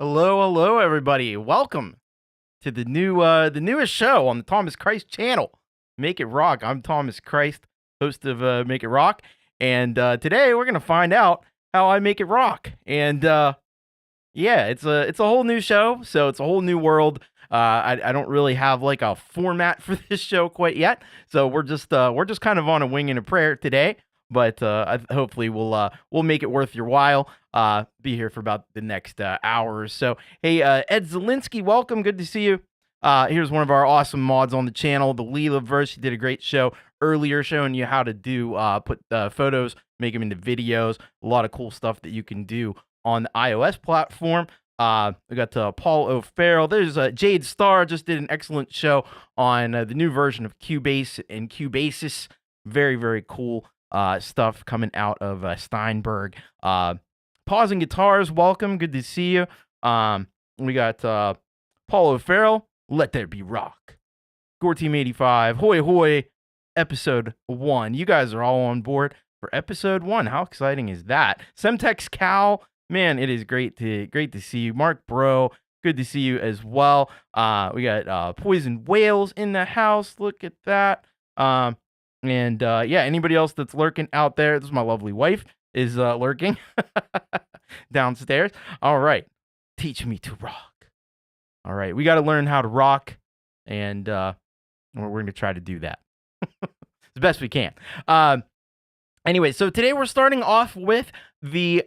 Hello, everybody. Welcome to the newest show on the Thomas Christ channel, Make It Rock. I'm Thomas Christ, host of Make It Rock, and today we're gonna find out how I make it rock. And yeah, it's a whole new show, so it's a whole new world. I don't really have like a format for this show quite yet, so we're just kind of on a wing and a prayer today. But hopefully we'll make it worth your while. Be here for about the next hour or so. Hey, Ed Zielinski, welcome. Good to see you. Here's one of our awesome mods on the channel, the Leela verse. She did a great show earlier showing you how to do put photos, make them into videos. A lot of cool stuff that you can do on the iOS platform. We got Paul O'Farrell. There's Jade Starr just did an excellent show on the new version of Cubase and Cubasis. Very, very cool stuff coming out of Steinberg. Pausing Guitars, welcome. Good to see you. We got Paul O'Farrell. Let There Be Rock. Gore Team 85. Hoy Hoy. Episode 1. You guys are all on board for episode 1. How exciting is that? Semtex Cal. Man, it is great to see you. Mark Bro, good to see you as well. We got Poison Whales in the house. Look at that. Yeah, anybody else that's lurking out there, this is my lovely wife, is lurking downstairs. All right. Teach me to rock. All right. We got to learn how to rock, and we're going to try to do that as best we can. Anyway, so today we're starting off with the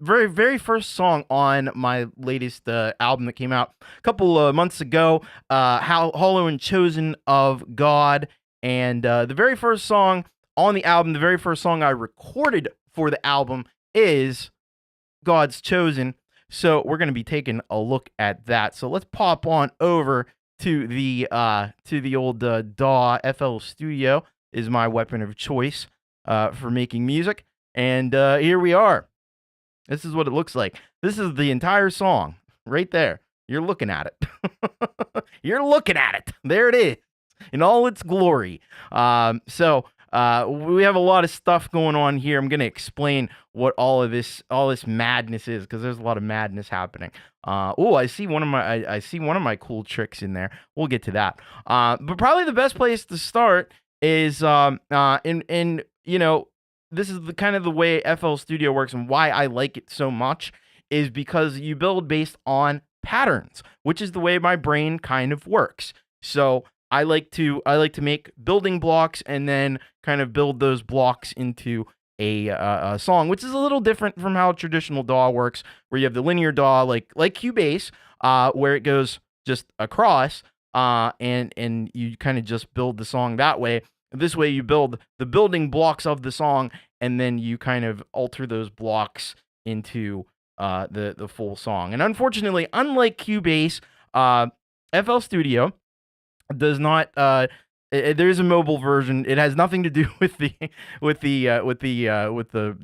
very, very first song on my latest album that came out a couple of months ago, Hollow and Chosen of God. And the very first song on the album, the very first song I recorded for the album is God's Chosen. So we're going to be taking a look at that. So let's pop on over to the old DAW. FL Studio is my weapon of choice for making music. And here we are. This is what it looks like. This is the entire song right there. You're looking at it. You're looking at it. There it is in all its glory. So we have a lot of stuff going on here. I'm going to explain what all this madness is, because there's a lot of madness happening. I see one of my cool tricks in there. We'll get to that. But probably the best place to start is this is the kind of the way FL Studio works, and why I like it so much is because you build based on patterns, which is the way my brain kind of works. So I like to make building blocks and then kind of build those blocks into a song, which is a little different from how traditional DAW works, where you have the linear DAW like Cubase, where it goes just across, and you kind of just build the song that way. This way you build the building blocks of the song, and then you kind of alter those blocks into the full song. And unfortunately, unlike Cubase, FL Studio does not. There's a mobile version. It has nothing to do with the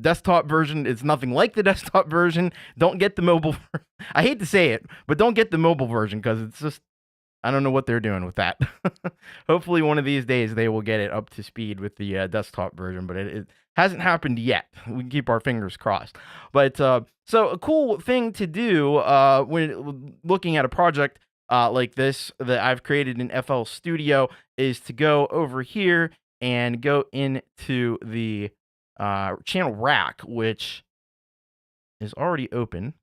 desktop version. It's nothing like the desktop version. Don't get the mobile. I hate to say it, but don't get the mobile version, because it's just, I don't know what they're doing with that. Hopefully one of these days they will get it up to speed with the desktop version, but it hasn't happened yet. We can keep our fingers crossed. But so a cool thing to do when looking at a project like this that I've created in FL Studio is to go over here and go into the channel rack, which is already open.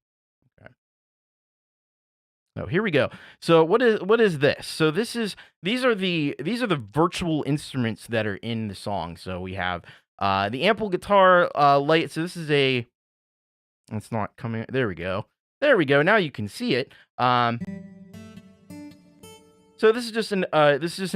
Oh, here we go. So what is this? So these are the virtual instruments that are in the song. So we have the ample guitar light. So this is it's not coming. There we go. There we go. Now you can see it. So this is just an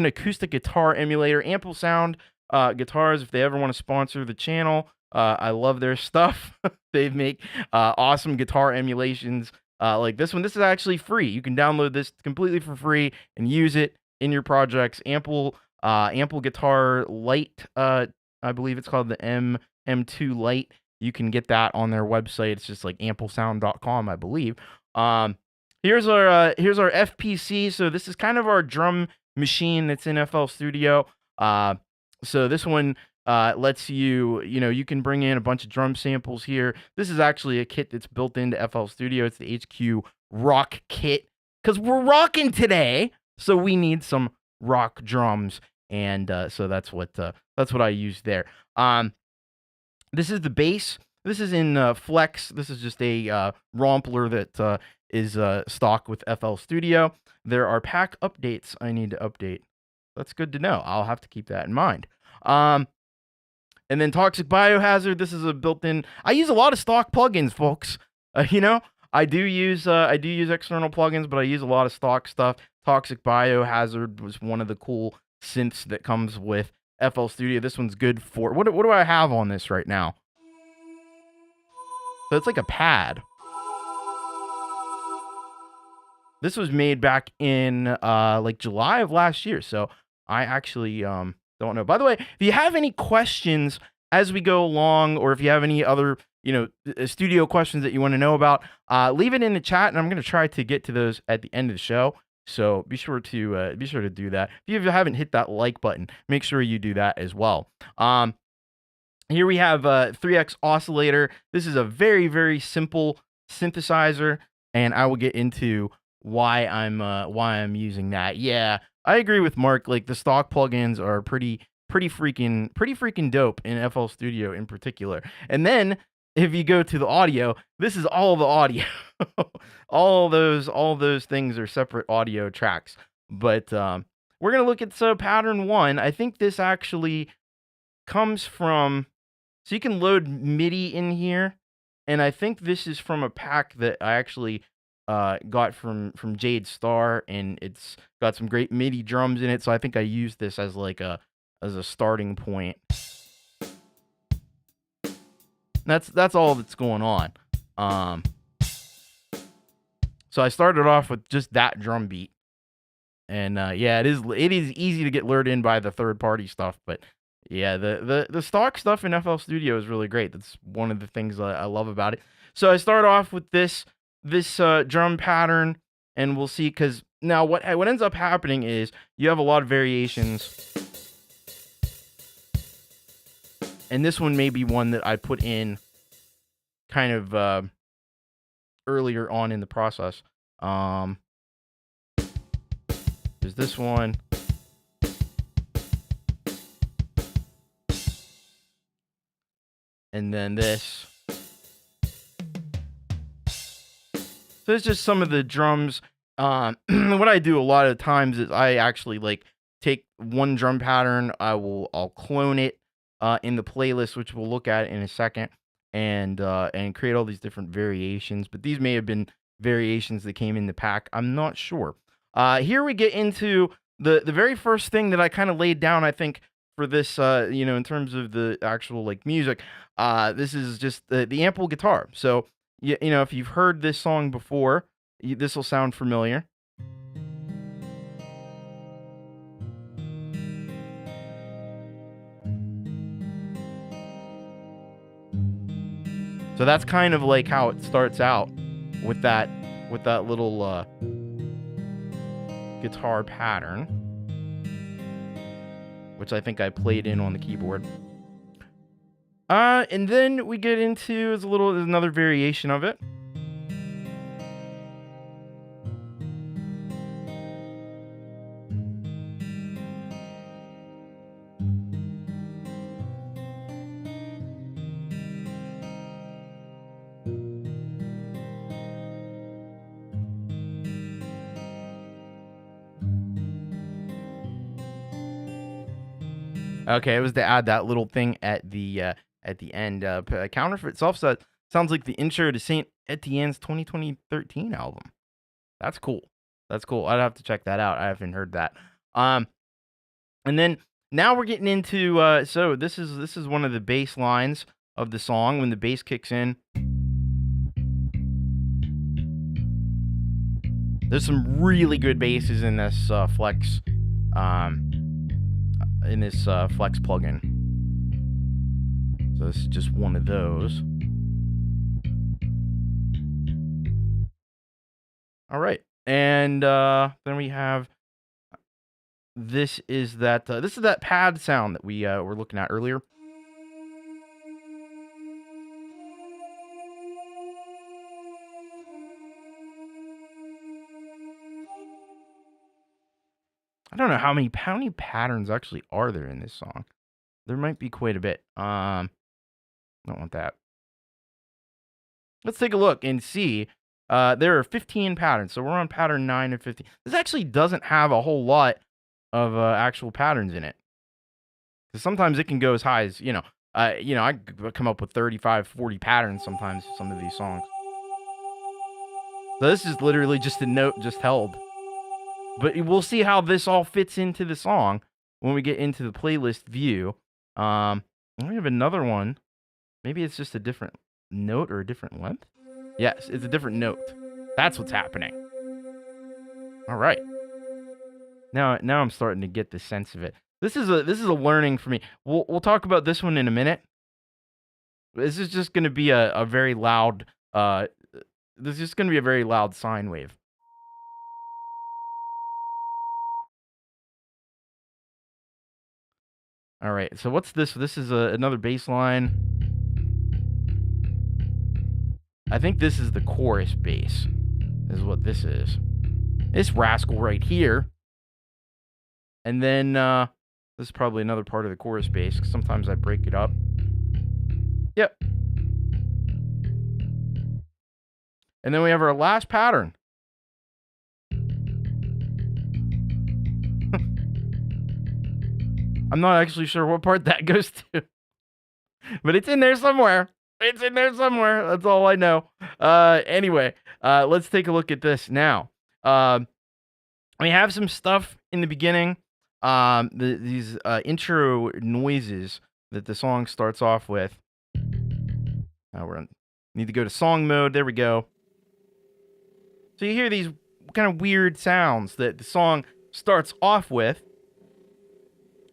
acoustic guitar emulator. Ample Sound Guitars, if they ever want to sponsor the channel, I love their stuff. They make awesome guitar emulations. Like this one. This is actually free. You can download this completely for free and use it in your projects. Ample Guitar Lite, I believe it's called the M2 Lite. You can get that on their website. It's just like amplesound.com, I believe. Here's our FPC. So this is kind of our drum machine that's in FL Studio. So this one lets you, you can bring in a bunch of drum samples here. This is actually a kit that's built into FL Studio. It's the HQ Rock kit because we're rocking today, so we need some rock drums, and so that's what I use there. This is the bass. This is in Flex. This is just a rompler that is stock with FL Studio. There are pack updates I need to update. That's good to know. I'll have to keep that in mind. And then Toxic Biohazard. This is a built-in. I use a lot of stock plugins, folks. I do use external plugins, but I use a lot of stock stuff. Toxic Biohazard was one of the cool synths that comes with FL Studio. This one's good for what do I have on this right now? So it's like a pad. This was made back in like July of last year, so I actually don't know. By the way, if you have any questions as we go along, or if you have any other studio questions that you want to know about, leave it in the chat, and I'm going to try to get to those at the end of the show. So be sure to do that. If you haven't hit that like button, make sure you do that as well. Here we have 3X oscillator. This is a very, very simple synthesizer, and I will get into why I'm using that. Yeah, I agree with Mark. Like, the stock plugins are pretty freaking dope in FL Studio in particular. And then if you go to the audio, this is all the audio. all those things are separate audio tracks. But we're gonna look at pattern 1. I think this actually comes from. So you can load MIDI in here, and I think this is from a pack that I actually got from Jade Star, and it's got some great MIDI drums in it. So I think I used this as like a starting point. That's all that's going on. So I started off with just that drum beat, and yeah, it is easy to get lured in by the third party stuff, but yeah, the stock stuff in FL Studio is really great. That's one of the things I love about it. So I start off with this drum pattern, and we'll see, because now what ends up happening is you have a lot of variations, and this one may be one that I put in kind of earlier on in the process. There's this one. And then this. So it's just some of the drums. What I do a lot of times is I actually like take one drum pattern. I'll clone it in the playlist, which we'll look at in a second, and create all these different variations. But these may have been variations that came in the pack. I'm not sure. Here we get into the very first thing that I kind of laid down, I think, for this, in terms of the actual like music. This is just the ample guitar. So if you've heard this song before, this will sound familiar. So that's kind of like how it starts out with that little guitar pattern, which I think I played in on the keyboard. And then we get into another variation of it. Okay, it was to add that little thing at the end. Counter for itself sounds like the intro to Saint Etienne's 2013 album. That's cool. I'd have to check that out. I haven't heard that. And then now we're getting into so this is one of the bass lines of the song when the bass kicks in. There's some really good basses in this Flex Flex plugin. So this is just one of those. All right. And then we have this is that pad sound that we were looking at earlier. I don't know how many patterns actually are there in this song. There might be quite a bit. Don't want that. Let's take a look and see. There are 15 patterns, so we're on pattern 9 and 15. This actually doesn't have a whole lot of actual patterns in it. Because sometimes it can go as high as, I could come up with 35, 40 patterns sometimes for some of these songs. So this is literally just a note just held. But we'll see how this all fits into the song when we get into the playlist view. We have another one. Maybe it's just a different note or a different length. Yes, it's a different note. That's what's happening. All right. Now I'm starting to get the sense of it. This is a learning for me. We'll talk about this one in a minute. This is just going to be a very loud. This is just going to be a very loud sine wave. All right. So what's this? This is another bass line. I think this is the chorus bass. Is what this is. This rascal right here. And then this is probably another part of the chorus bass, because sometimes I break it up. Yep. And then we have our last pattern. I'm not actually sure what part that goes to. But it's in there somewhere. It's in there somewhere. That's all I know. Anyway, let's take a look at this now. We have some stuff in the beginning. These intro noises that the song starts off with. Need to go to song mode. There we go. So you hear these kind of weird sounds that the song starts off with.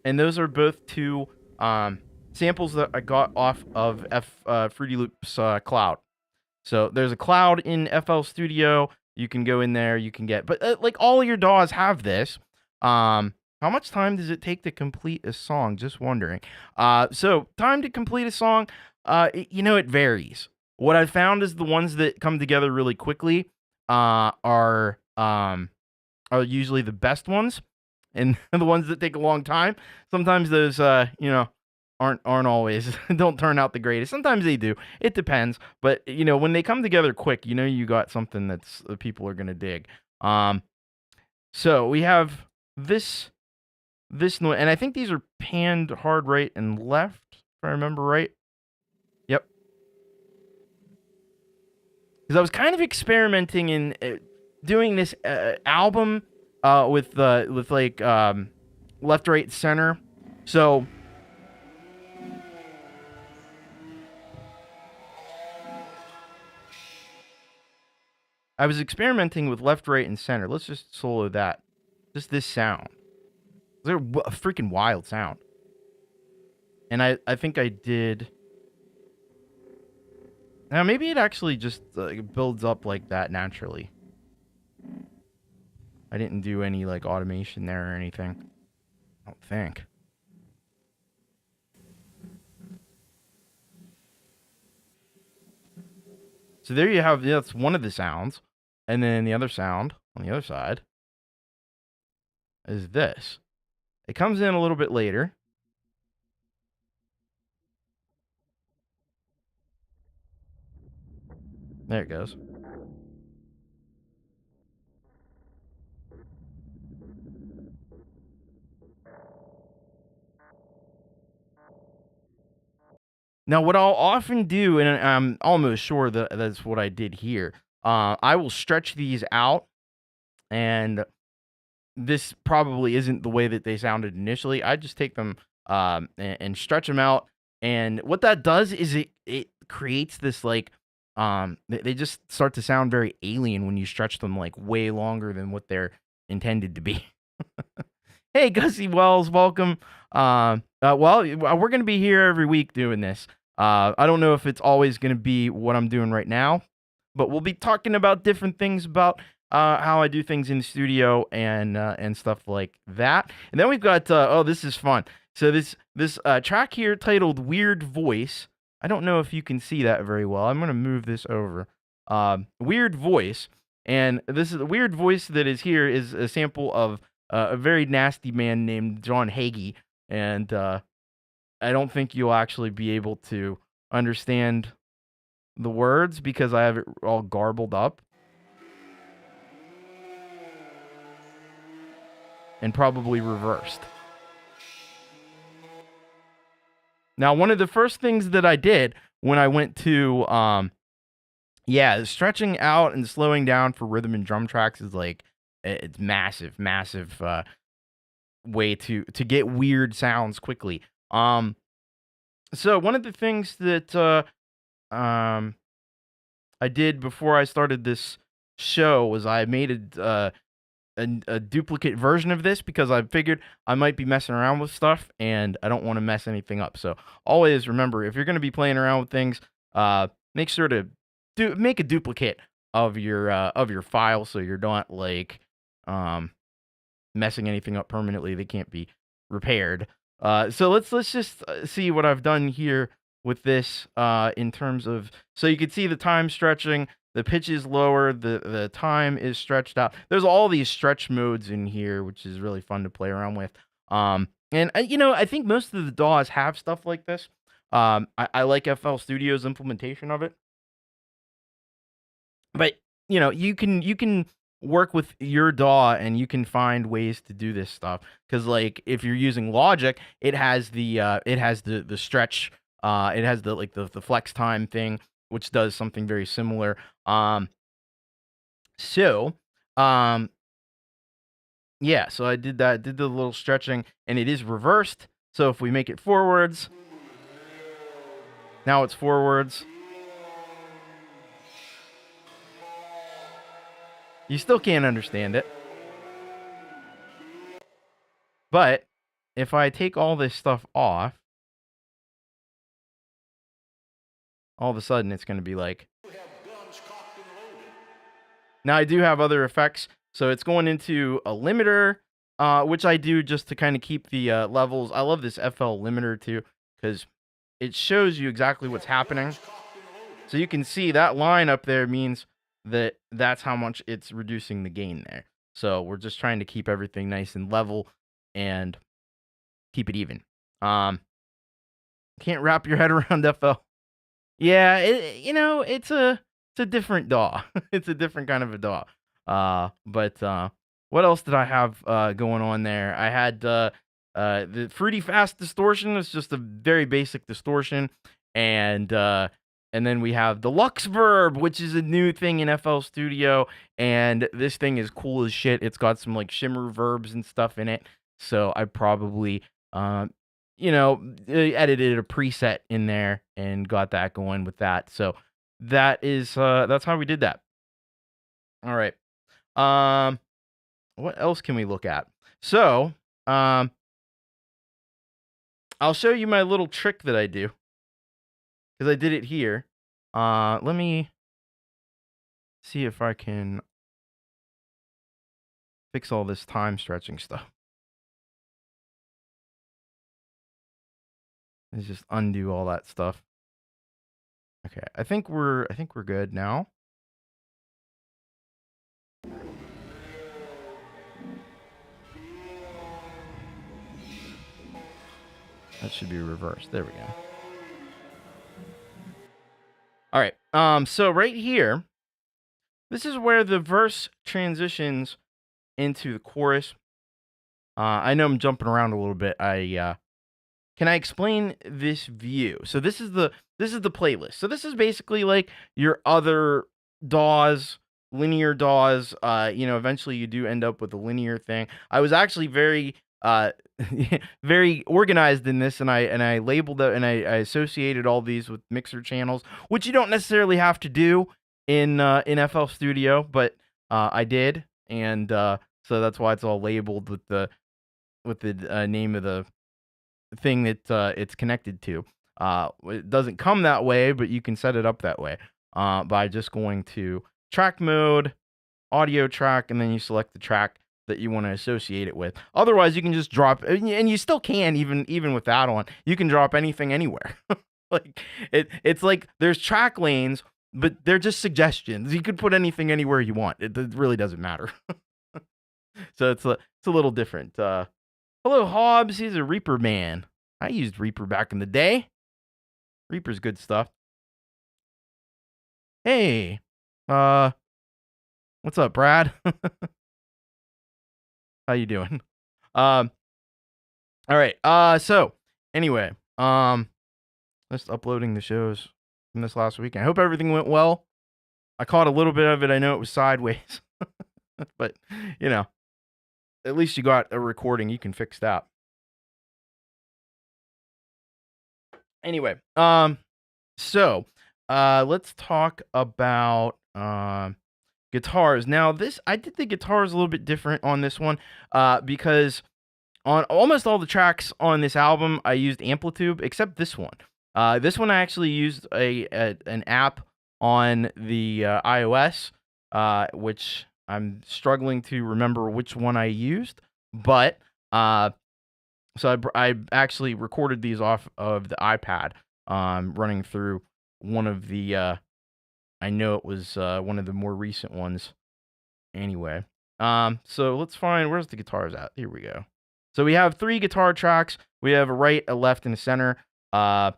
And those are both two samples that I got off of Fruity Loops Cloud. So there's a cloud in FL Studio. You can go in there. You can get, but like all your DAWs have this. How much time does it take to complete a song? Just wondering. So time to complete a song, it varies. What I found is the ones that come together really quickly are usually the best ones, and the ones that take a long time. Sometimes those, aren't always don't turn out the greatest. Sometimes they do. It depends. But when they come together quick, you got something that's people are gonna dig. So we have this noise, and I think these are panned hard right and left, if I remember right. Yep. Because I was kind of experimenting in doing this album with like left, right, center. So I was experimenting with left, right, and center. Let's just solo that. Just this sound. They're a freaking wild sound. And I think I did. Now, maybe it actually just builds up like that naturally. I didn't do any like automation there or anything. I don't think. So there you have, that's one of the sounds. And then the other sound on the other side is this. It comes in a little bit later. There it goes. Now, what I'll often do, and I'm almost sure that that's what I did here, I will stretch these out, and this probably isn't the way that they sounded initially. I just take them and stretch them out, and what that does is it creates this like they just start to sound very alien when you stretch them like way longer than what they're intended to be. Hey, Gussie Wells, welcome. Well, we're gonna be here every week doing this. I don't know if it's always gonna be what I'm doing right now, but we'll be talking about different things about how I do things in the studio and stuff like that. And then we've got oh, this is fun. So this track here titled "Weird Voice." I don't know if you can see that very well. I'm gonna move this over. Weird Voice, and this is the weird voice that is here is a sample of a very nasty man named John Hagee, and I don't think you'll actually be able to understand the words because I have it all garbled up and probably reversed. Now, one of the first things that I did when I went to stretching out and slowing down for rhythm and drum tracks is like it's massive way to get weird sounds quickly. So one of the things that I did before I started this show was I made a duplicate version of this because I figured I might be messing around with stuff and I don't want to mess anything up. So always remember, if you're going to be playing around with things, make sure to make a duplicate of your file so you're not like messing anything up permanently. They can't be repaired. So let's just see what I've done here with this in terms of, so you can see the time stretching, the pitch is lower, the time is stretched out. There's all these stretch modes in here, which is really fun to play around with. And I think most of the DAWs have stuff like this. I like FL Studio's implementation of it, but you can work with your DAW and you can find ways to do this stuff. Because like if you're using Logic, it has the stretch. It has the flex time thing, which does something very similar. So I did that, did the little stretching, and it is reversed. So if we make it forwards, now it's forwards. You still can't understand it. But if I take all this stuff off, all of a sudden it's going to be like. Now I do have other effects. So it's going into a limiter, which I do just to kind of keep the levels. I love this FL limiter too, because it shows you exactly what's happening. So you can see that line up there means that's how much it's reducing the gain there. So we're just trying to keep everything nice and level and keep it even. Can't wrap your head around FL. Yeah, it's a different DAW. It's a different kind of a DAW. But what else did I have going on there? I had the Fruity Fast distortion. It's just a very basic distortion, and then we have the Lux Verb, which is a new thing in FL Studio, and this thing is cool as shit. It's got some like shimmer verbs and stuff in it, so I probably edited a preset in there and got that going with that. So that's how we did that. All right. What else can we look at? So, I'll show you my little trick that I do because I did it here. Let me see if I can fix all this time stretching stuff. Let's just undo all that stuff. Okay, I think we're good now. That should be reversed. There we go. All right. So right here, this is where the verse transitions into the chorus. I know I'm jumping around a little bit. Can I explain this view? So this is the playlist. So this is basically like your other DAWs, linear DAWs. Eventually you do end up with a linear thing. I was actually very very organized in this, and I labeled it, and I associated all these with mixer channels, which you don't necessarily have to do in FL Studio, but I did, and so that's why it's all labeled with the name of the thing that it's connected to. It doesn't come that way, but you can set it up that way by just going to track mode, audio track, and then you select the track that you want to associate it with. Otherwise, you can just drop, and you still can even with that on. You can drop anything anywhere. Like it's like there's track lanes, but they're just suggestions. You could put anything anywhere you want. It really doesn't matter. So it's a little different. Hello, Hobbs. He's a Reaper man. I used Reaper back in the day. Reaper's good stuff. Hey, what's up, Brad? How you doing? All right. So anyway, just uploading the shows from this last weekend. I hope everything went well. I caught a little bit of it. I know it was sideways, but at least you got a recording. You can fix that. Anyway, so let's talk about guitars. Now, I did the guitars a little bit different on this one because on almost all the tracks on this album, I used Amplitude, except this one. This one I actually used an app on the iOS, which I'm struggling to remember which one I used, but so I actually recorded these off of the iPad, running through one of the I know it was one of the more recent ones. Anyway, so let's find where's the guitars at. Here we go. So we have 3 guitar tracks. We have a right, a left, and a center. So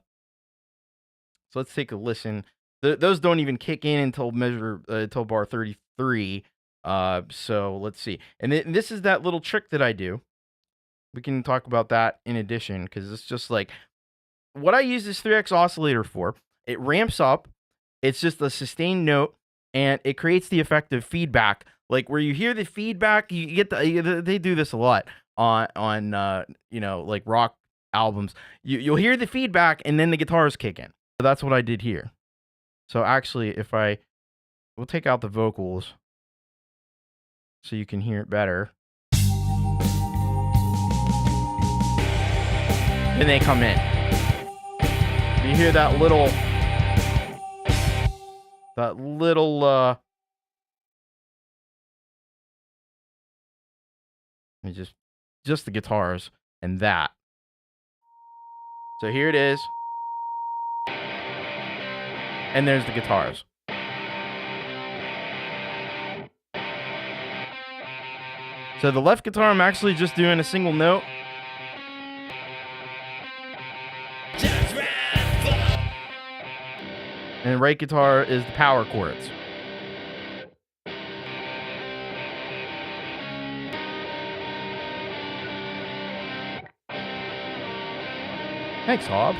let's take a listen. Those don't even kick in until bar 33. So let's see. And this is that little trick that I do. We can talk about that in addition, because it's just like what I use this 3x oscillator for. It ramps up. It's just a sustained note, and it creates the effect of feedback. Like where you hear the feedback, you get they do this a lot on like rock albums. You'll hear the feedback, and then the guitars kick in. So that's what I did here. So actually, we'll take out the vocals so you can hear it better. And they come in. You hear that little just the guitars and that. So here it is. And there's the guitars. So the left guitar, I'm actually just doing a single note. And the right guitar is the power chords. Thanks, Hobbs.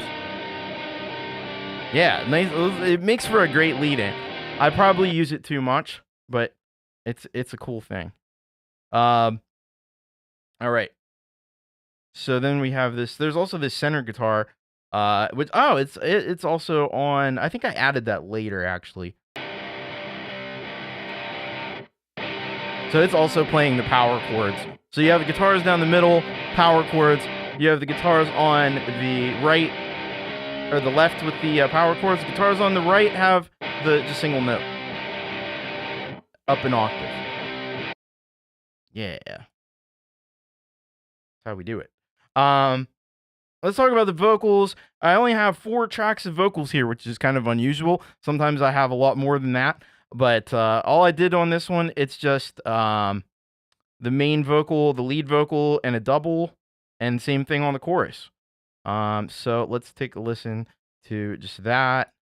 Yeah, nice. It makes for a great lead-in. I probably use it too much, but it's a cool thing. All right. So then we have this. There's also this center guitar, which it's also on. I think I added that later actually. So it's also playing the power chords. So you have the guitars down the middle, power chords. You have the guitars on the right or the left with the power chords. The guitars on the right have the just single note, up an octave. Yeah, that's how we do it. Let's talk about the vocals. I only have 4 tracks of vocals here, which is kind of unusual. Sometimes I have a lot more than that. But all I did on this one, it's just the main vocal, the lead vocal, and a double, and same thing on the chorus. So let's take a listen to just that.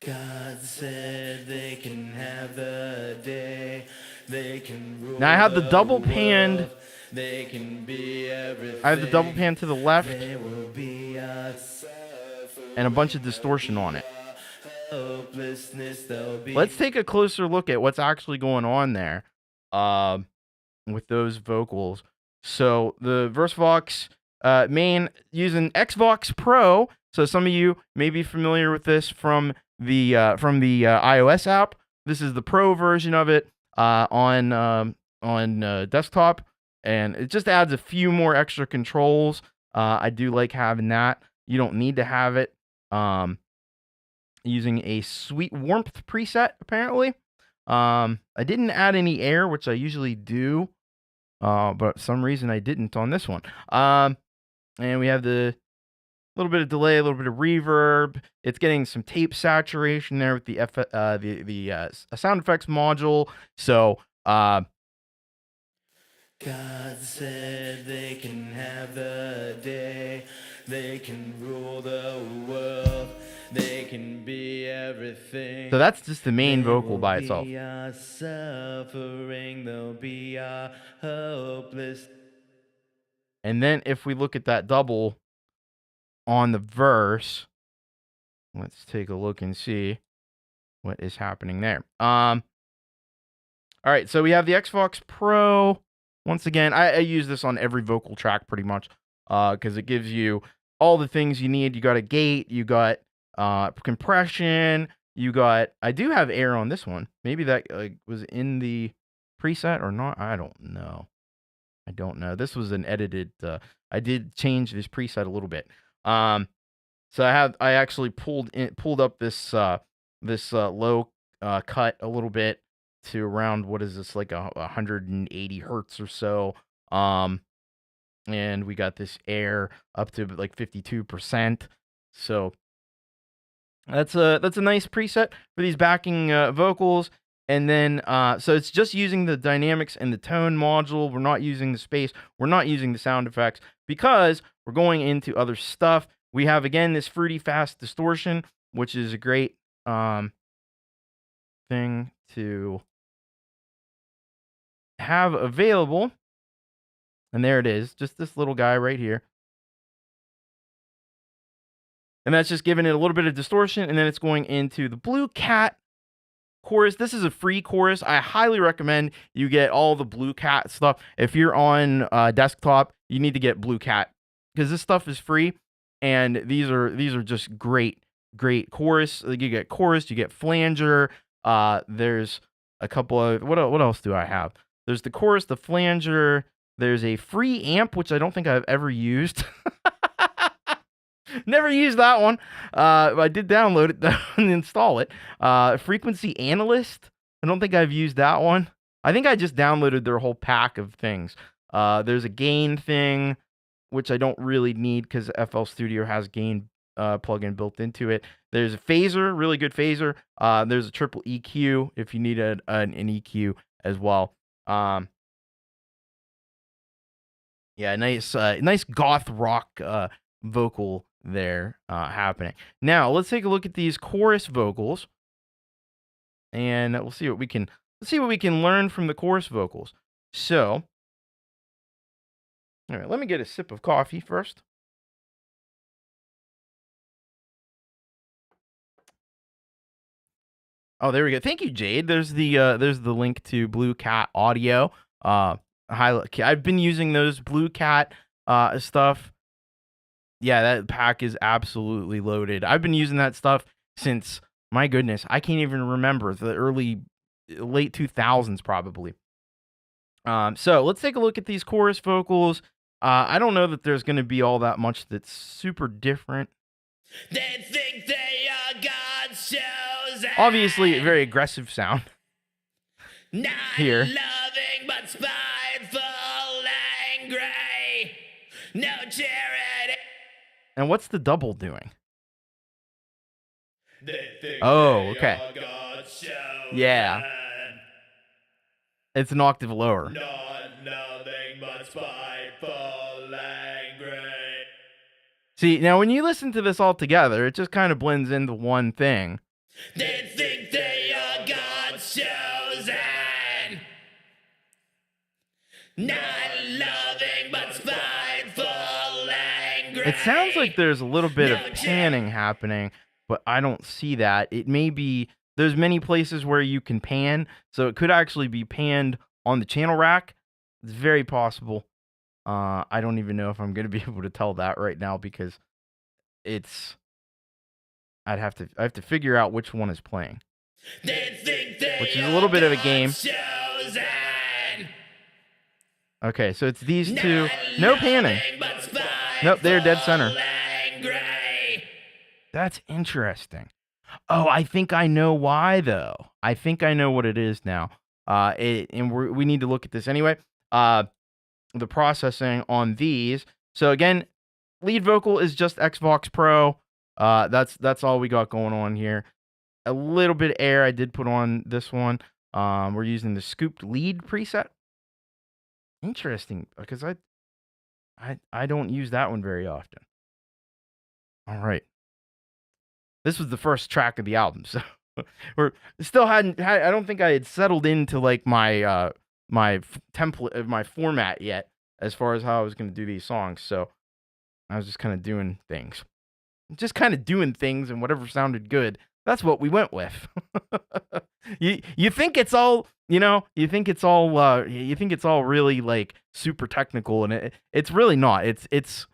God said they can have the day. They can rule. Now I have the double panned. They can be everything. I have the double pan to the left and a bunch of distortion on it. Let's take a closer look at what's actually going on there with those vocals. So the VerseVox main using Xvox Pro. So some of you may be familiar with this from the iOS app. This is the Pro version of it on desktop, and it just adds a few more extra controls. I do like having that. You don't need to have it. Using a sweet warmth preset apparently. I didn't add any air, which I usually do, but for some reason I didn't on this one. And we have the little bit of delay, a little bit of reverb. It's getting some tape saturation there with the sound effects module. So, God said they can have the day, they can rule the world, they can be everything. So that's just the main vocal by itself. Be our suffering, they'll be our hopeless. And then if we look at that double on the verse, let's take a look and see what is happening there. All right, so we have the Xbox Pro. Once again, I use this on every vocal track pretty much, because it gives you all the things you need. You got a gate, you got compression, you got. I do have air on this one. Maybe that was in the preset or not. I don't know. This was an edited. I did change this preset a little bit. So I actually pulled up this low cut a little bit to around, what is this, like 180 hertz or so. And we got this air up to like 52%. So that's a nice preset for these backing vocals. And then, so it's just using the dynamics and the tone module. We're not using the space. We're not using the sound effects because we're going into other stuff. We have, again, this fruity fast distortion, which is a great thing to have available. And there it is, just this little guy right here. And that's just giving it a little bit of distortion, and then it's going into the Blue Cat chorus. This is a free chorus. I highly recommend you get all the Blue Cat stuff. If you're on desktop, you need to get Blue Cat because this stuff is free, and these are just great chorus. You get chorus, you get flanger. There's a couple of what else do I have? There's the chorus, the flanger. There's a free amp, which I don't think I've ever used. Never used that one. I did download it and install it. Frequency Analyst. I don't think I've used that one. I think I just downloaded their whole pack of things. There's a gain thing, which I don't really need because FL Studio has gain plugin built into it. There's a phaser, really good phaser. There's a triple EQ if you need an EQ as well. Yeah, nice goth rock vocal there happening. Now let's take a look at these chorus vocals, and we'll see what we can learn from the chorus vocals. So, all right, let me get a sip of coffee first. Oh, there we go. Thank you, Jade. There's the link to Blue Cat Audio. I've been using those Blue Cat stuff. Yeah, that pack is absolutely loaded. I've been using that stuff since, my goodness, I can't even remember, the late 2000s probably. So let's take a look at these chorus vocals. I don't know that there's going to be all that much that's super different. They think they are God's chosen. Obviously, a very aggressive sound. Not here. Loving but spiteful, angry, no charity. And what's the double doing? Oh, okay. Yeah. It's an octave lower. Not nothing but spiteful, angry. See, now when you listen to this all together, it just kind of blends into one thing. They think they are God's chosen. Not loving but spiteful, angry. It sounds like there's a little bit of panning happening, but I don't see that. It may be, there's many places where you can pan, so it could actually be panned on the channel rack. It's very possible. I don't even know if I'm going to be able to tell that right now because I have to figure out which one is playing. Which is a little bit of a game. Okay, so it's these two. No panning. Nope, they're dead center. That's interesting. Oh, I think I know why though. I think I know what it is now. And we need to look at this anyway. The processing on these. So again, lead vocal is just Xbox Pro. That's all we got going on here. A little bit of air I did put on this one. We're using the scooped lead preset. Interesting, because I don't use that one very often. All right. This was the first track of the album, so we're still hadn't had, I don't think I had settled into like my my template of my format yet as far as how I was going to do these songs. So I was just kind of doing things. Just kind of doing things, and whatever sounded good, that's what we went with. You think it's all, you think it's all really like super technical, and it's really not. It's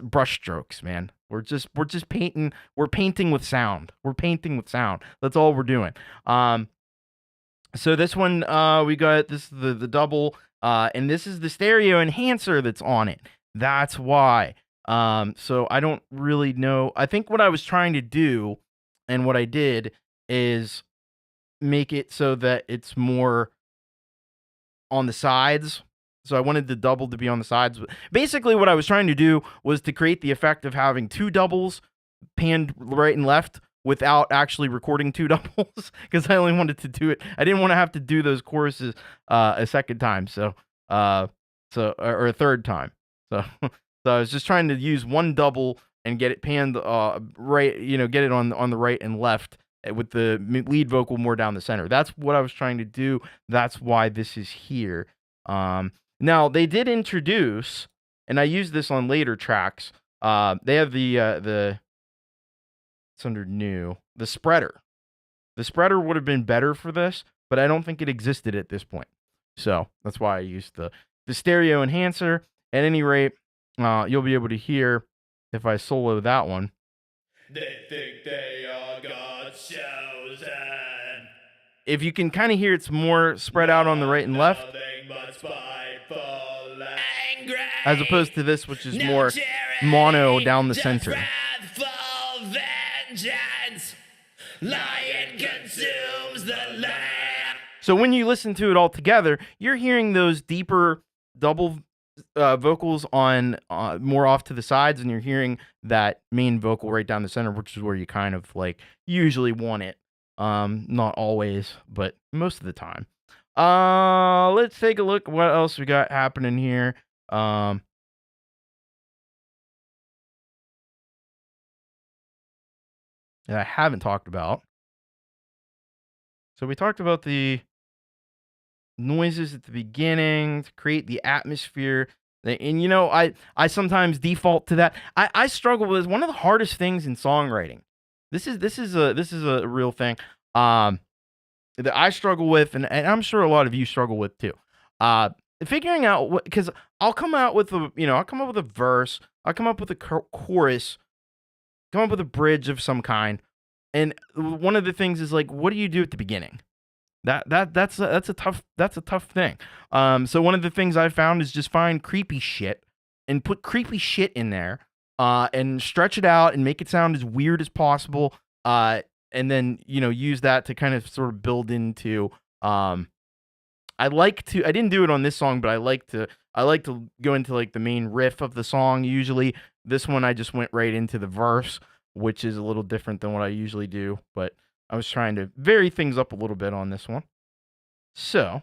brush strokes, man. We're just painting. We're painting with sound. We're painting with sound. That's all we're doing. So this one, we got this the double, and this is the stereo enhancer that's on it. That's why. So I don't really know. I think what I was trying to do, and what I did, is make it so that it's more on the sides. So I wanted the double to be on the sides. Basically, what I was trying to do was to create the effect of having two doubles panned right and left without actually recording two doubles, because I only wanted to do it. I didn't want to have to do those choruses a second time. Or a third time. So so I was just trying to use one double and get it panned right, get it on the right and left, with the lead vocal more down the center. That's what I was trying to do. That's why this is here. Now they did introduce, and I used this on later tracks. They have the it's under new, the spreader. The spreader would have been better for this, but I don't think it existed at this point. So that's why I used the stereo enhancer. At any rate, you'll be able to hear if I solo that one. They think they are God's chosen. If you can kind of hear, it's more spread out on the right and left, as opposed to this, which is more mono down the center. Lion consumes the land. So when you listen to it all together, you're hearing those deeper double vocals on more off to the sides, and you're hearing that main vocal right down the center, which is where you kind of like usually want it. Not always, but most of the time. Let's take a look what else we got happening here. That I haven't talked about. So we talked about the noises at the beginning to create the atmosphere. And I sometimes default to that. I struggle with one of the hardest things in songwriting. This is a real thing. That I struggle with, and I'm sure a lot of you struggle with too. Figuring out what, because I'll come up with a verse, I'll come up with a chorus, come up with a bridge of some kind, and one of the things is like, what do you do at the beginning? That's a tough thing. So one of the things I found is just find creepy shit and put creepy shit in there, and stretch it out and make it sound as weird as possible. And then use that to kind of sort of build into. I didn't do it on this song, but I like to go into like the main riff of the song. Usually, this one I just went right into the verse, which is a little different than what I usually do, but I was trying to vary things up a little bit on this one. So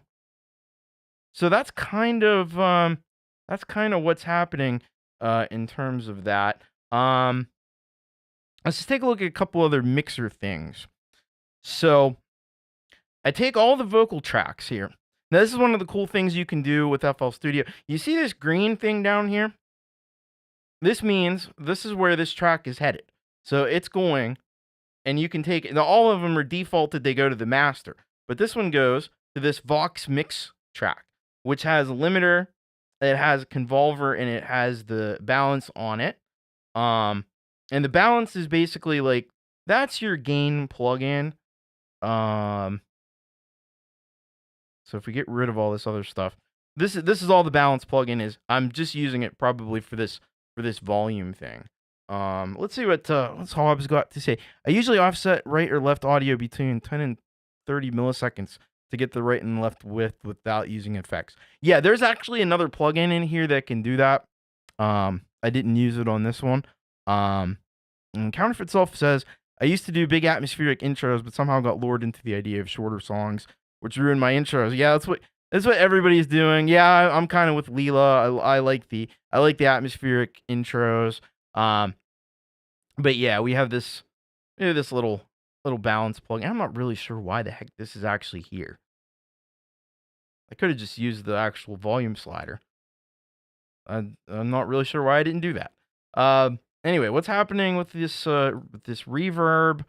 that's kind of what's happening in terms of that. Let's just take a look at a couple other mixer things. So I take all the vocal tracks here. Now this is one of the cool things you can do with FL Studio. You see this green thing down here? This means this is where this track is headed. So it's going, and you can take it. Now all of them are defaulted, they go to the master. But this one goes to this Vox mix track, which has a limiter, it has a convolver, and it has the balance on it. And the balance is basically like, that's your gain plugin. So if we get rid of all this other stuff, this is all the balance plugin is. I'm just using it probably for this volume thing. Let's see what's Hobbs got to say. I usually offset right or left audio between 10 and 30 milliseconds to get the right and left width without using effects. Yeah, there's actually another plugin in here that can do that. I didn't use it on this one. And Counterfeit Self says, I used to do big atmospheric intros, but somehow got lured into the idea of shorter songs, which ruined my intros. Yeah, that's what everybody's doing. Yeah, I'm kind of with Leela. I like the atmospheric intros. But yeah, we have this little balance plugin. I'm not really sure why the heck this is actually here. I could have just used the actual volume slider. I'm not really sure why I didn't do that. Anyway, what's happening with this reverb?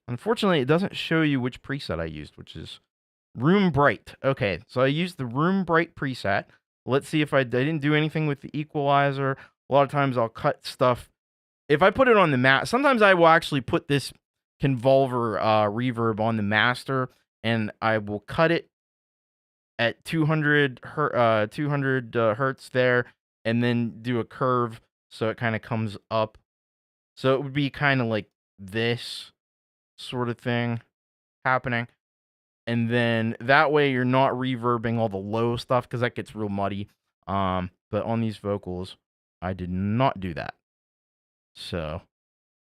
Unfortunately, it doesn't show you which preset I used, which is Room Bright. Okay, so I used the Room Bright preset. Let's see if I didn't do anything with the equalizer. A lot of times I'll cut stuff. If I put it on the sometimes I will actually put this convolver reverb on the master, and I will cut it at 200 hertz there, and then do a curve so it kind of comes up. So it would be kind of like this sort of thing happening. And then that way you're not reverbing all the low stuff because that gets real muddy. But on these vocals, I did not do that. So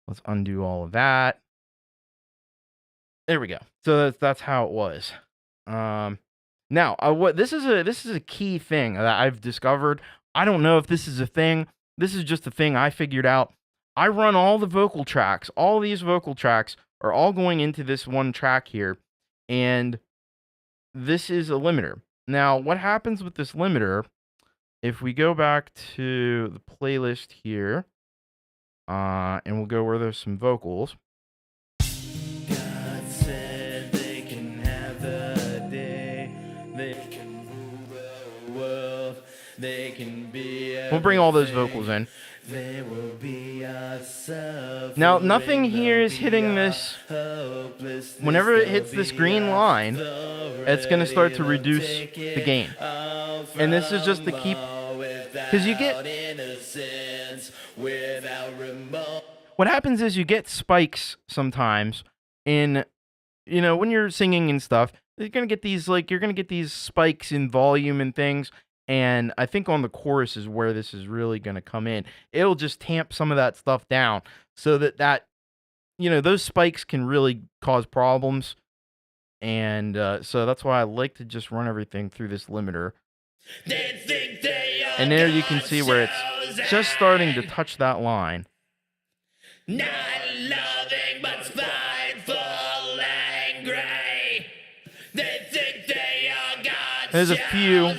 let's undo all of that. There we go. So that's how it was. Now, what this is a key thing that I've discovered. I don't know if this is a thing. This is just a thing I figured out. I run all the vocal tracks. All these vocal tracks are all going into this one track here, and this is a limiter. Now, what happens with this limiter? If we go back to the playlist here, and we'll go where there's some vocals. We'll bring all those vocals in. Now, nothing here is hitting this. Whenever it hits this green line, it's going to start to reduce the gain. And this is just to keep, because you get, what happens is you get spikes sometimes in, when you're singing and stuff, you're going to get these spikes in volume and things. And I think on the chorus is where this is really going to come in. It'll just tamp some of that stuff down so that those spikes can really cause problems. And so that's why I like to just run everything through this limiter. And there you can see where it's just starting to touch that line. Not loving but spiteful angry. They think they are God's There's a few.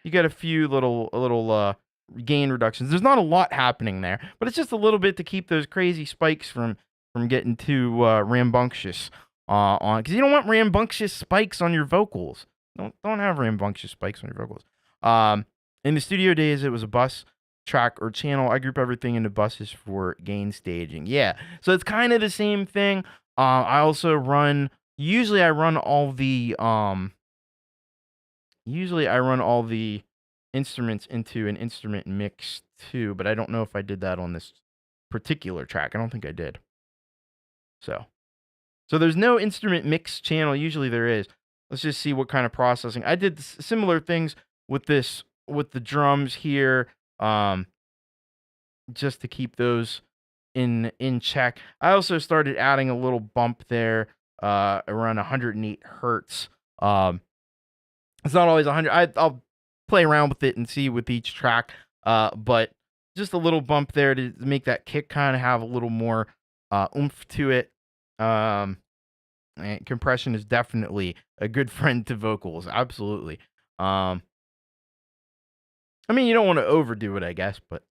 You get a few little gain reductions. There's not a lot happening there, but it's just a little bit to keep those crazy spikes from getting too rambunctious on, because you don't want rambunctious spikes on your vocals. Don't have rambunctious spikes on your vocals. In the studio days, it was a bus, track, or channel. I group everything into buses for gain staging. Yeah, so it's kind of the same thing. I also run. Usually, I run all the instruments into an instrument mix too, but I don't know if I did that on this particular track. I don't think I did. So there's no instrument mix channel. Usually there is. Let's just see what kind of processing. I did similar things with the drums here, just to keep those in check. I also started adding a little bump there, around 108 hertz. It's not always 100. I'll play around with it and see with each track, but just a little bump there to make that kick kind of have a little more oomph to it. And compression is definitely a good friend to vocals. Absolutely. I mean, you don't want to overdo it, I guess, but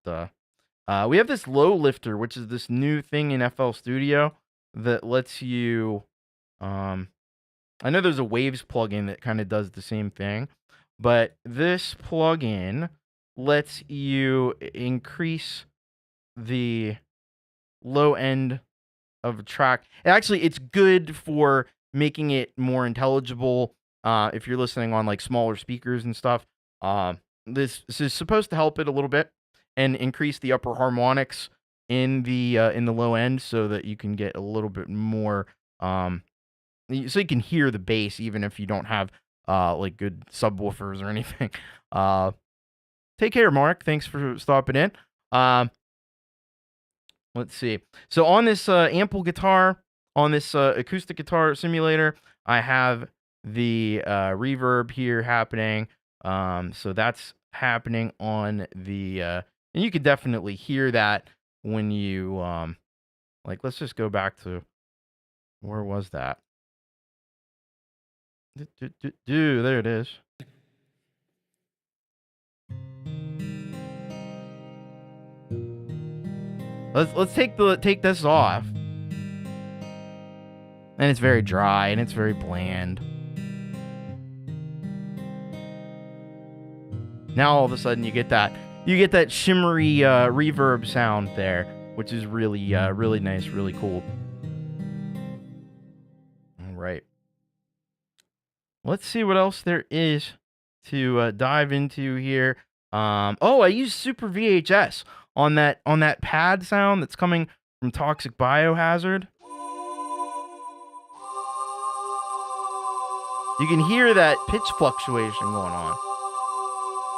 we have this low lifter, which is this new thing in FL Studio that lets you. I know there's a Waves plugin that kind of does the same thing, but this plugin lets you increase the low end of a track. Actually, it's good for making it more intelligible if you're listening on like smaller speakers and stuff. this is supposed to help it a little bit and increase the upper harmonics in the low end so that you can get a little bit more so you can hear the bass even if you don't have like good subwoofers or anything. Uh Take care, Mark. Thanks for stopping in. Um let's see. So on this ample guitar, on this acoustic guitar simulator, I have the reverb here happening. So that's happening on the and you could definitely hear that when you like let's just go back to where was that? There it is. Let's take this off. And it's very dry and it's very bland. Now all of a sudden you get that shimmery reverb sound there, which is really really nice, really cool. All right. Let's see what else there is to dive into here. Oh, I used Super VHS on that pad sound that's coming from Toxic Biohazard. You can hear that pitch fluctuation going on.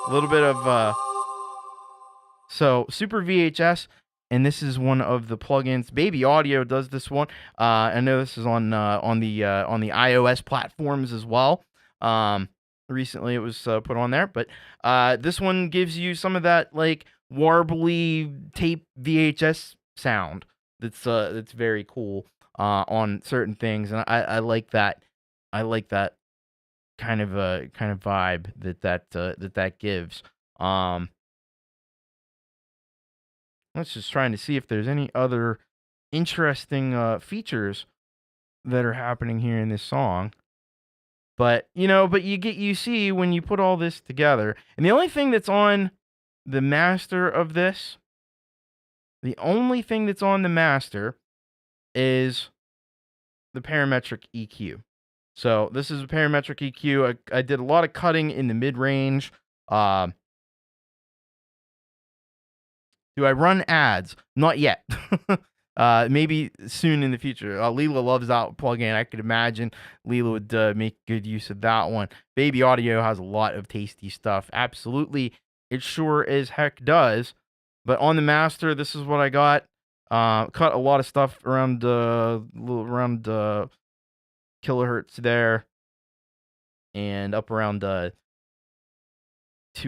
A little bit of so Super VHS, and this is one of the plugins. Baby Audio does this one. I know this is on the iOS platforms as well. Recently it was put on there, but this one gives you some of that like warbly tape VHS sound. That's very cool on certain things, and I like that. I like that kind of vibe that gives. Let's just trying to see if there's any other interesting features that are happening here in this song. But you see when you put all this together, and the only thing that's on the master of this, the only thing that's on the master is the parametric EQ. So this is a parametric EQ. I did a lot of cutting in the mid-range. Do I run ads? Not yet. Maybe soon in the future. Leela loves that plugin. I could imagine Leela would make good use of that one. Baby Audio has a lot of tasty stuff. Absolutely, it sure as heck does. But on the master, this is what I got. Cut a lot of stuff around kilohertz there, and up around 2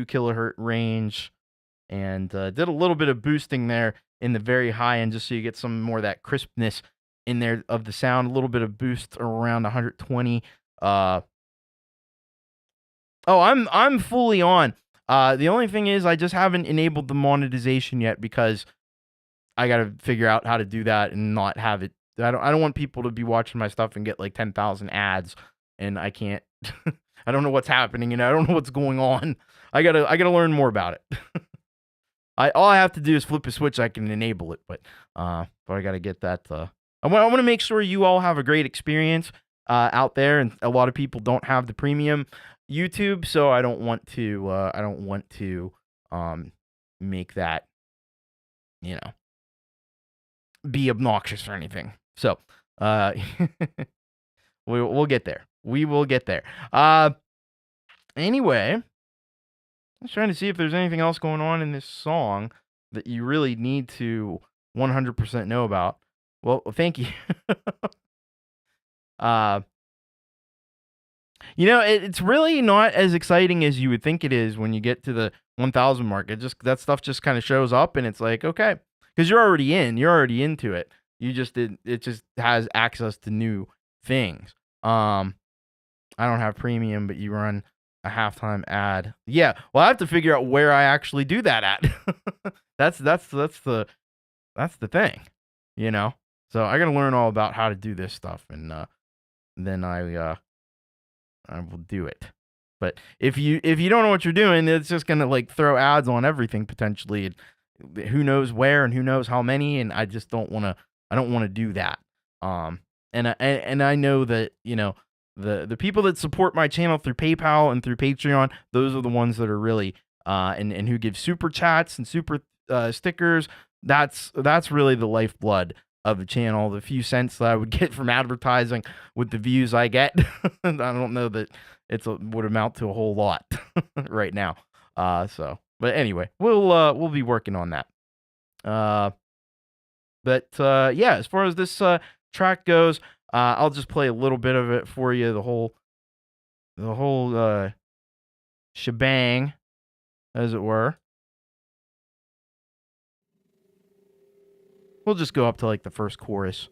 kilohertz range, and did a little bit of boosting there in the very high end just so you get some more of that crispness in there of the sound. A little bit of boost around 120. Oh, I'm fully on. The only thing is I just haven't enabled the monetization yet because I got to figure out how to do that and not have it. I don't want people to be watching my stuff and get like 10,000 ads, and I can't. I don't know what's happening, and I don't know what's going on. I gotta learn more about it. All I have to do is flip a switch. I can enable it, but I gotta get that. I want to make sure you all have a great experience out there, and a lot of people don't have the premium YouTube, so I don't want to make that be obnoxious or anything. So we'll get there. We will get there. Anyway, I was trying to see if there's anything else going on in this song that you really need to 100% know about. Well, thank you. It's really not as exciting as you would think it is when you get to the 1,000 mark. That stuff just kind of shows up, and it's like, okay, because you're already into it. It just has access to new things. I don't have premium, but you run a halftime ad. Yeah, well, I have to figure out where I actually do that at. that's the thing, So I got to learn all about how to do this stuff, and then I will do it. But if you don't know what you're doing, it's just gonna like throw ads on everything potentially. Who knows where and who knows how many, and I just don't want to. I don't want to do that. And I know that the people that support my channel through PayPal and through Patreon, those are the ones that are really and who give super chats and super stickers. That's really the lifeblood of a channel. The few cents that I would get from advertising with the views I get, I don't know that would amount to a whole lot right now. But anyway, we'll be working on that. Yeah, as far as this track goes, I'll just play a little bit of it for you. The whole shebang, as it were. We'll just go up to like the first chorus.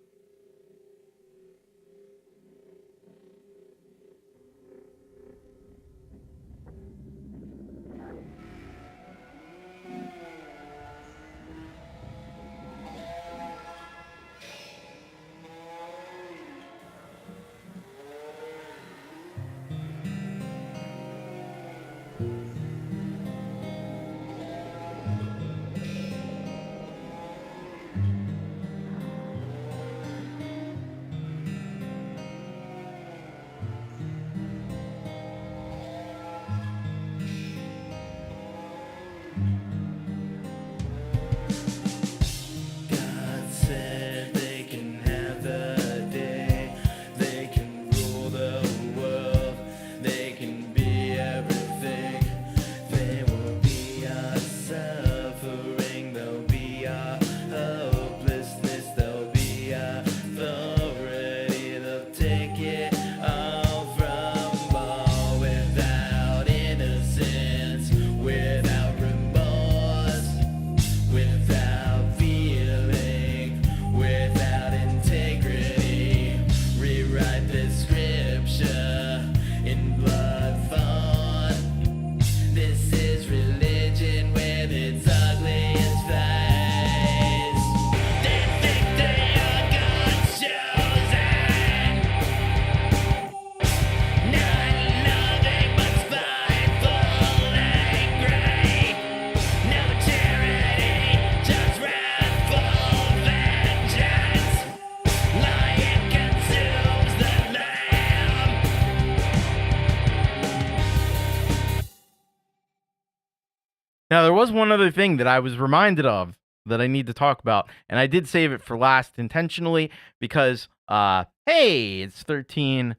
Now, there was one other thing that I was reminded of that I need to talk about, and I did save it for last intentionally because, hey, it's 13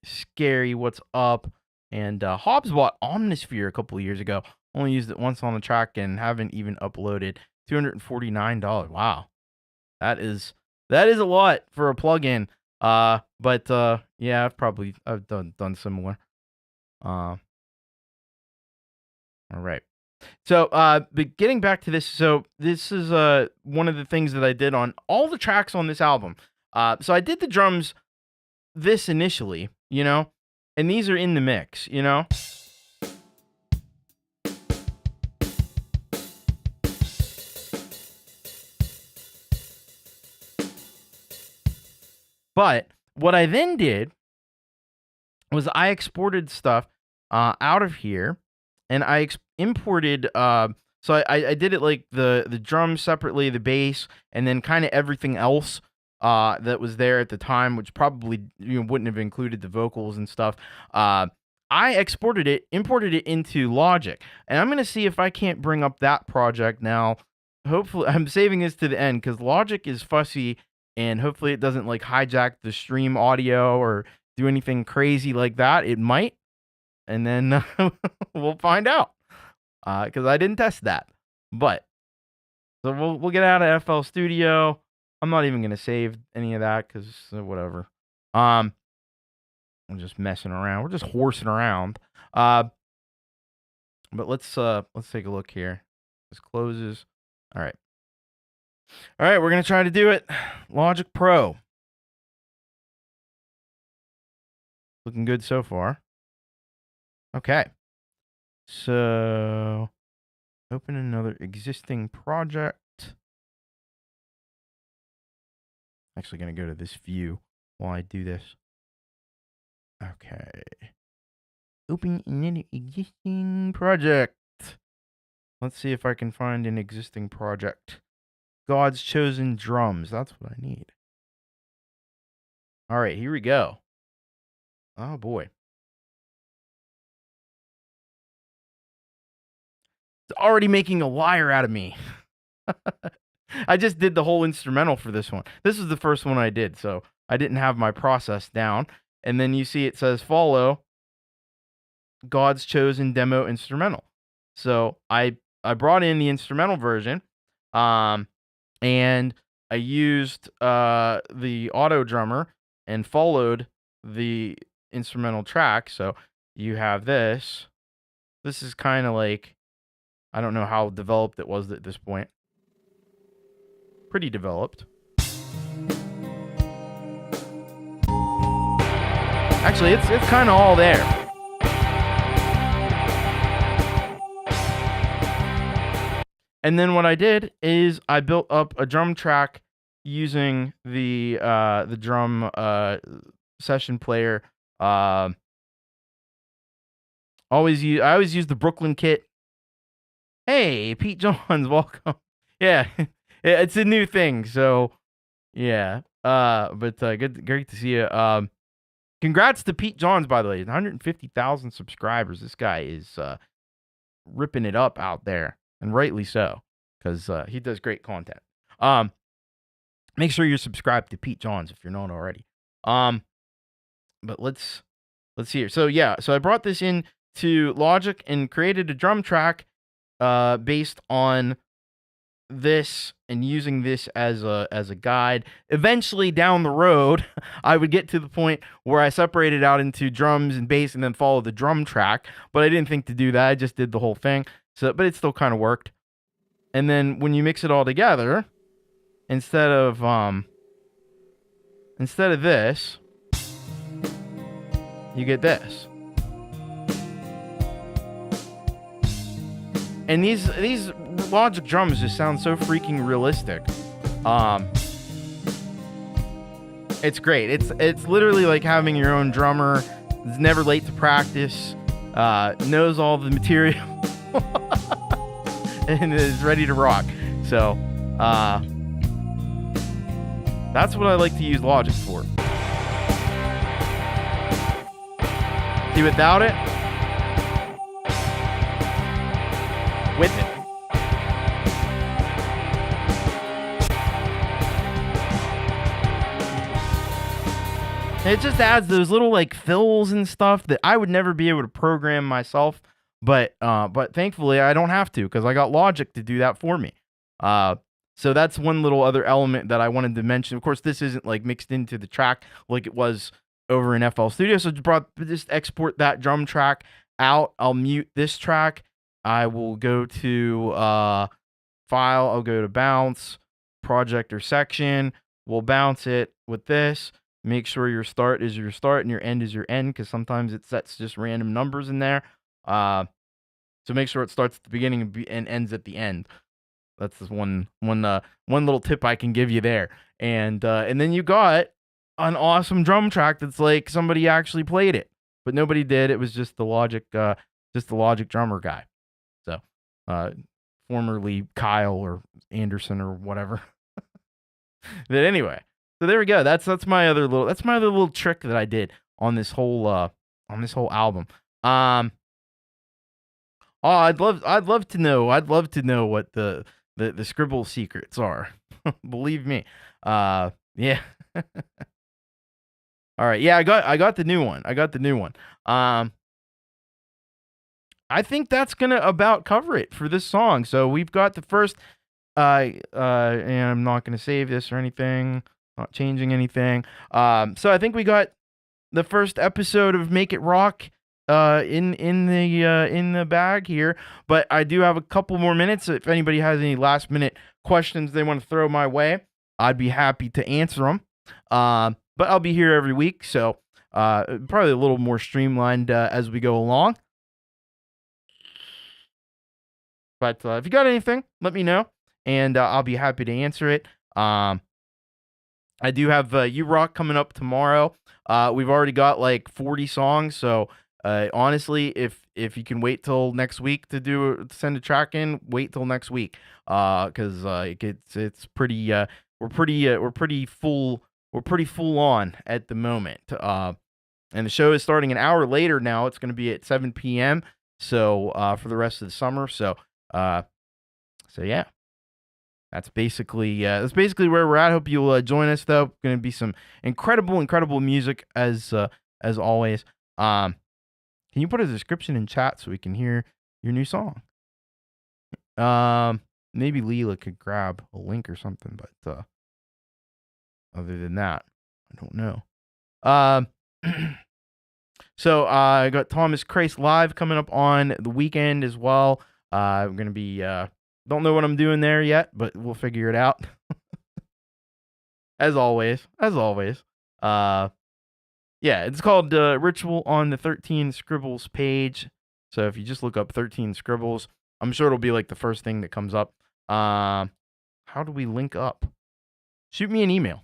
scary, what's up? And Hobbs bought Omnisphere a couple of years ago. Only used it once on the track and haven't even uploaded. $249. Wow, that is a lot for a plugin. Yeah, I've done similar. All right. So, but getting back to this, so this is one of the things that I did on all the tracks on this album. So I did the drums this initially, and these are in the mix, But what I then did was I exported stuff out of here, and I imported. So I did it like the drums separately, the bass, and then kind of everything else that was there at the time, which probably wouldn't have included the vocals and stuff. I imported it into Logic, and I'm gonna see if I can't bring up that project now. Hopefully, I'm saving this to the end because Logic is fussy, and hopefully it doesn't like hijack the stream audio or do anything crazy like that. It might, and then we'll find out because I didn't test that. But so we'll get out of FL Studio. I'm not even gonna save any of that because whatever. I'm just messing around. We're just horsing around. But let's take a look here. This closes. All right. We're gonna try to do it. Logic Pro. Looking good so far. Okay. So open another existing project. Actually gonna go to this view while I do this. Okay. Open another existing project. Let's see if I can find an existing project. God's Chosen Drums. That's what I need. All right, here we go. Oh boy. It's already making a liar out of me. I just did the whole instrumental for this one. This is the first one I did, so I didn't have my process down. And then you see it says follow God's chosen demo instrumental. So I brought in the instrumental version, and I used the auto drummer and followed the instrumental track. So you have this. This is kind of like, I don't know how developed it was at this point. Pretty developed. Actually, it's kind of all there. And then what I did is I built up a drum track using the drum session player. I always use the Brooklyn kit. Hey, Pete Johns, welcome. Yeah, it's a new thing, so yeah. But great to see you. Congrats to Pete Johns, by the way. 150,000 subscribers. This guy is ripping it up out there, and rightly so, because he does great content. Make sure you're subscribed to Pete Johns if you're not already. But let's see here. So yeah, so I brought this in to Logic and created a drum track based on this and using this as a guide. Eventually down the road, I would get to the point where I separated out into drums and bass and then follow the drum track, but I didn't think to do that. I just did the whole thing. So, but it still kind of worked. And then when you mix it all together, instead of this, you get this. And these Logic drums just sound so freaking realistic. It's great. It's literally like having your own drummer. Is never late to practice. Knows all the material. And is ready to rock. So, that's what I like to use Logic for. See, without it, with it. It just adds those little like fills and stuff that I would never be able to program myself, but thankfully I don't have to because I got Logic to do that for me. So that's one little other element that I wanted to mention. Of course, this isn't like mixed into the track like it was over in FL Studio. So just export that drum track out. I'll mute this track. I will go to file. I'll go to bounce, project or section. We'll bounce it with this. Make sure your start is your start and your end is your end, because sometimes it sets just random numbers in there. So make sure it starts at the beginning and ends at the end. That's just one little tip I can give you there. And then you got an awesome drum track that's like somebody actually played it, but nobody did. It was just the Logic drummer guy. So formerly Kyle or Anderson or whatever. But anyway. So there we go. That's my other little trick that I did on this whole album. Oh, I'd love to know what the scribble secrets are. Believe me. Yeah. All right. Yeah, I got the new one. I think that's gonna about cover it for this song. So we've got the first. And I'm not gonna save this or anything. Not changing anything. So I think we got the first episode of Make It Rock in the bag here. But I do have a couple more minutes. If anybody has any last minute questions they want to throw my way, I'd be happy to answer them. But I'll be here every week, so probably a little more streamlined as we go along. But if you got anything, let me know, and I'll be happy to answer it. I do have You Rock coming up tomorrow. We've already got like 40 songs, so honestly, if you can wait till next week to send a track in, wait till next week, because it's pretty we're pretty full on at the moment. And the show is starting an hour later now. It's going to be at 7 p.m. So for the rest of the summer. So So yeah, that's basically where we're at. Hope you'll join us though. Going to be some incredible music as always. Can you put a description in chat so we can hear your new song? Maybe Leela could grab a link or something, but other than that, I don't know. So I got Thomas Christ live coming up on the weekend as well. I'm gonna be don't know what I'm doing there yet, but we'll figure it out. as always. Yeah, it's called Ritual on the 13 Scribbles page. So if you just look up 13 Scribbles, I'm sure it'll be like the first thing that comes up. How do we link up? Shoot me an email.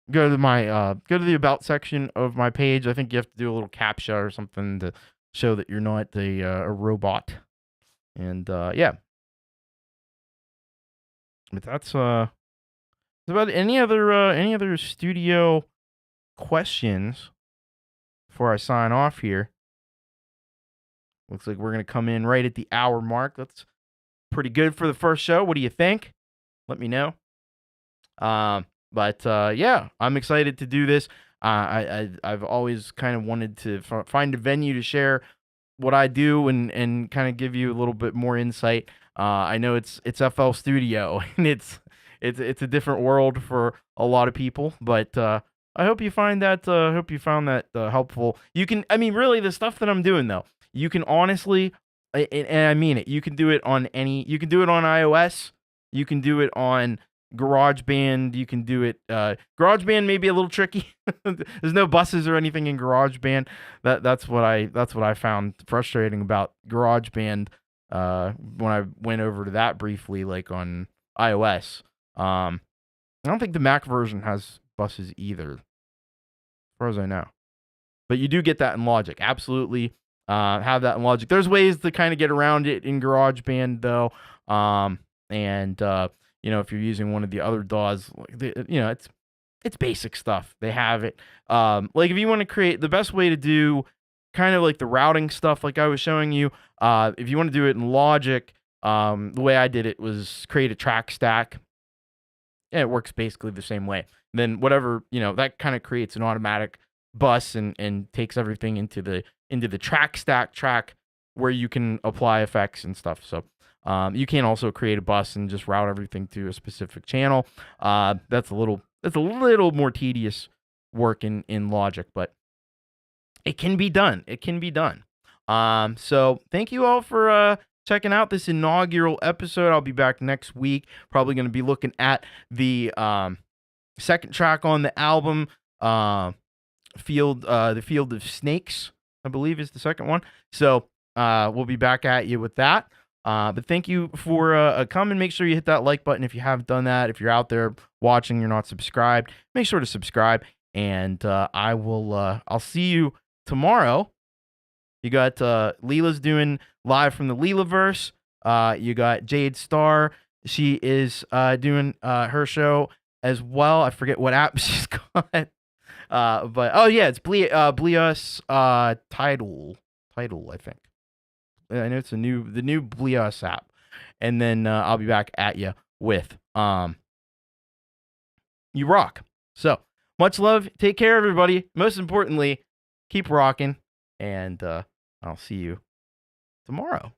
Go to the about section of my page. I think you have to do a little captcha or something to show that you're not a robot. And yeah. But that's about any other studio questions before I sign off here. Looks like we're gonna come in right at the hour mark. That's pretty good for the first show. What do you think? Let me know. But yeah, I'm excited to do this. I've always kind of wanted to find a venue to share what I do and kind of give you a little bit more insight. I know it's FL Studio and it's a different world for a lot of people, but I hope you find that found that helpful. You can, I mean, really, the stuff that I'm doing though, you can honestly, and I mean it. You can do it on you can do it on iOS. You can do it on GarageBand. You can do it. GarageBand may be a little tricky. There's no buses or anything in GarageBand. That's what I found frustrating about GarageBand. When I went over to that briefly, like on iOS. I don't think the Mac version has buses either, as far as I know. But you do get that in Logic. Absolutely, have that in Logic. There's ways to kind of get around it in GarageBand though. And if you're using one of the other DAWs, it's basic stuff. They have it. Like if you want to create, the best way to do kind of like the routing stuff, like I was showing you, if you want to do it in Logic, the way I did it was create a track stack. Yeah, it works basically the same way. Then whatever, that kind of creates an automatic bus and takes everything into the track stack track where you can apply effects and stuff. So you can also create a bus and just route everything to a specific channel. That's a little more tedious work in Logic, but it can be done. So thank you all for checking out this inaugural episode. I'll be back next week. Probably going to be looking at the second track on the album, the Field of Snakes, I believe is the second one. So we'll be back at you with that. But thank you for coming. Make sure you hit that like button if you haven't done that. If you're out there watching, you're not subscribed, make sure to subscribe. And I'll see you tomorrow. You got Leela's doing live from the Leelaverse. You got Jade Star. She is doing her show as well. I forget what app she's got. But oh yeah, it's Bleus Tidal, I think. I know it's the new Bleus app. And then I'll be back at you with You Rock. So much love. Take care, everybody. Most importantly, keep rocking. And I'll see you tomorrow.